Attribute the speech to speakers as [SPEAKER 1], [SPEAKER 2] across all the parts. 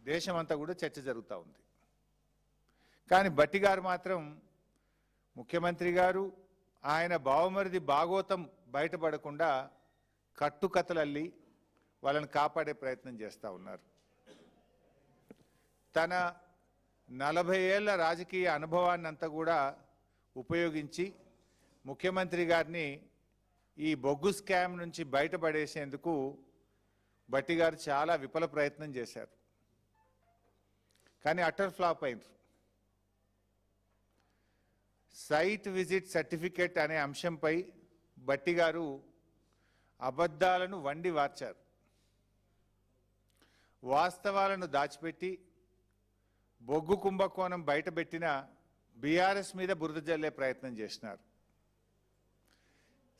[SPEAKER 1] దేశమంతా కూడా చర్చ జరుగుతూ ఉంది. కానీ భట్టి గారు మాత్రం ముఖ్యమంత్రి గారు ఆయన బావమరిది భాగోతం బయటపడకుండా కట్టుకథలల్లి వాళ్ళని కాపాడే ప్రయత్నం చేస్తూ ఉన్నారు. తన 40 ఏళ్ల రాజకీయ అనుభవాన్ని అంతా కూడా ఉపయోగించి ముఖ్యమంత్రి గారిని ఈ బొగ్గు స్కామ్ నుంచి బయటపడేసేందుకు భట్టి గారు చాలా విఫల ప్రయత్నం చేశారు. కానీ అటర్ ఫ్లాప్ అయింది. సైట్ విజిట్ సర్టిఫికేట్ అనే అంశంపై భట్టి గారు అబద్ధాలను వండి వార్చారు. వాస్తవాలను దాచిపెట్టి బొగ్గు కుంభకోణం బయటపెట్టిన బీఆర్ఎస్ మీద బురద జల్లే ప్రయత్నం చేసినారు.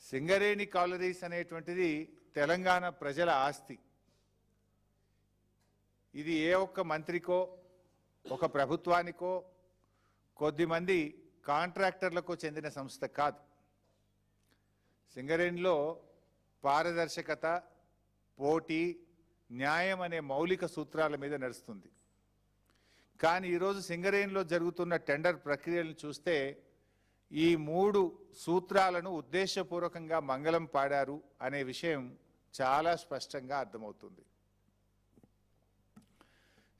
[SPEAKER 1] సింగరేణి కాలరీస్ అనేటువంటిది తెలంగాణ ప్రజల ఆస్తి. ఇది ఏ ఒక్క మంత్రికో ఒక ప్రభుత్వానికో కొద్దిమంది కాంట్రాక్టర్లకు చెందిన సంస్థ కాదు. సింగరేణిలో పారదర్శకత, పోటీ, న్యాయం అనే మౌలిక సూత్రాల మీద నడుస్తుంది. కానీ ఈరోజు సింగరేణిలో జరుగుతున్న టెండర్ ప్రక్రియలను చూస్తే ఈ 3 సూత్రాలను ఉద్దేశపూర్వకంగా మంగళం పాడారు అనే విషయం చాలా స్పష్టంగా అర్థమవుతుంది.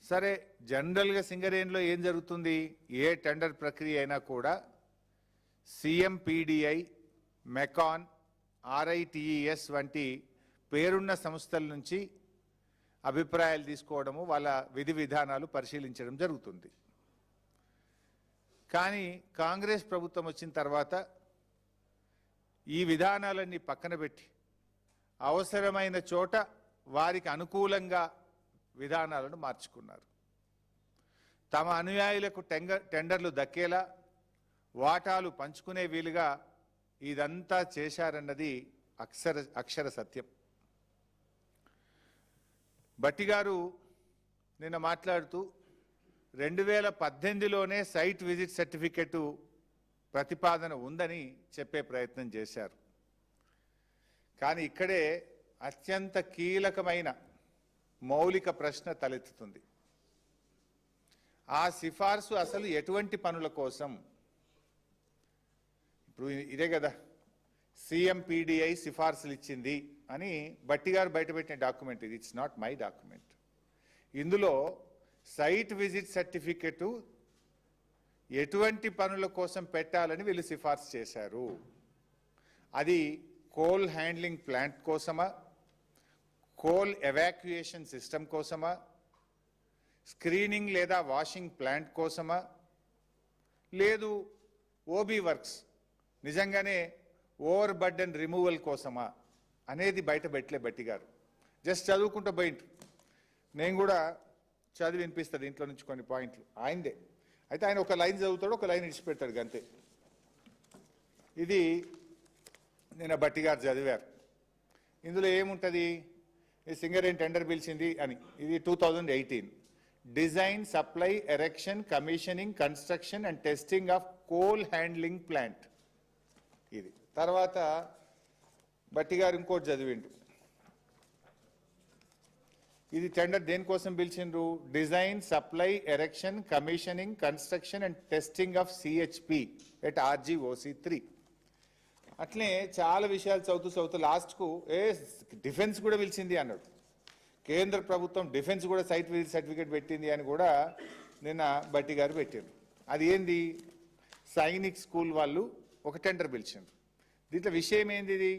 [SPEAKER 1] సరే, జనరల్గా సింగరేణిలో ఏం జరుగుతుంది? ఏ టెండర్ ప్రక్రియ అయినా కూడా సిఎంపిడిఐ, మెకాన్, ఆర్ఐటిఈఎస్ వంటి పేరున్న సంస్థల నుంచి అభిప్రాయాలు తీసుకోవడము, వాళ్ళ విధి విధానాలు పరిశీలించడం జరుగుతుంది. కానీ కాంగ్రెస్ ప్రభుత్వం వచ్చిన తర్వాత ఈ విధానాలన్నీ పక్కన పెట్టి అవసరమైన చోట వారికి అనుకూలంగా విధానాలను మార్చుకున్నారు. తమ అనుయాయులకు టెండర్లు దక్కేలా, వాటాలు పంచుకునే వీలుగా ఇదంతా చేశారన్నది అక్షర సత్యం. భట్టి గారు నిన్న మాట్లాడుతూ 2018లోనే సైట్ విజిట్ సర్టిఫికెట్ ప్రతిపాదన ఉందని చెప్పే ప్రయత్నం చేశారు. కానీ ఇక్కడే అత్యంత కీలకమైన మౌలిక ప్రశ్న తలెత్తుతుంది. ఆ సిఫార్సు అసలు ఎటువంటి పనుల కోసం? ఇప్పుడు ఇదే కదా సిఎంపిడిఐ సిఫార్సులు ఇచ్చింది అని భట్టి గారు బయటపెట్టిన డాక్యుమెంట్ ఇది. It's not my document. ఇందులో సైట్ విజిట్ సర్టిఫికెట్ ఎటువంటి పనుల కోసం పెట్టాలని వీళ్ళు సిఫార్సు చేశారు. అది కోల్ హ్యాండ్లింగ్ ప్లాంట్ కోసమా, కోల్ ఎవాక్యుయేషన్ సిస్టమ్ కోసమా, స్క్రీనింగ్ లేదా వాషింగ్ ప్లాంట్ కోసమా, లేదు ఓబీ వర్క్స్ నిజంగానే ఓవర్ బర్డెన్ రిమూవల్ కోసమా అనేది బయట పెట్టలే భట్టి గారు. జస్ట్ చదువుకుంటూ పోయింటు. నేను కూడా చదివి వినిపిస్తాను ఇంట్లో నుంచి కొన్ని పాయింట్లు ఆయనదే. అయితే ఆయన ఒక లైన్ చదువుతాడు, ఒక లైన్ ఇడిచిపెడతాడు అంతే. ఇది నేను భట్టి గారు చదివారు. ఇందులో ఏముంటుంది? ఈ సింగరేణి టెండర్ పిలిచింది అని. ఇది 2018 design, supply, erection, commissioning, construction and testing of coal handling plant. ఇది తర్వాత భట్టి గారు ఇంకోటి చదివిండు. ఇది టెండర్ దేనికోసం పిలిచిండ్రు? Design, supply, erection, commissioning, construction and testing of CHP at RGOC3. అట్లే చాలా విషయాలు చదువుతూ లాస్ట్కు డిఫెన్స్ కూడా పిలిచింది అన్నాడు. కేంద్ర ప్రభుత్వం డిఫెన్స్ కూడా సైట్ విజిట్ సర్టిఫికేట్ పెట్టింది అని కూడా నిన్న భట్టి గారు పెట్టారు. అది ఏంది? సైనిక్ స్కూల్ వాళ్ళు ఒక టెండర్ పిలిచిండ్రు. దీంట్లో విషయం ఏంది? ఇది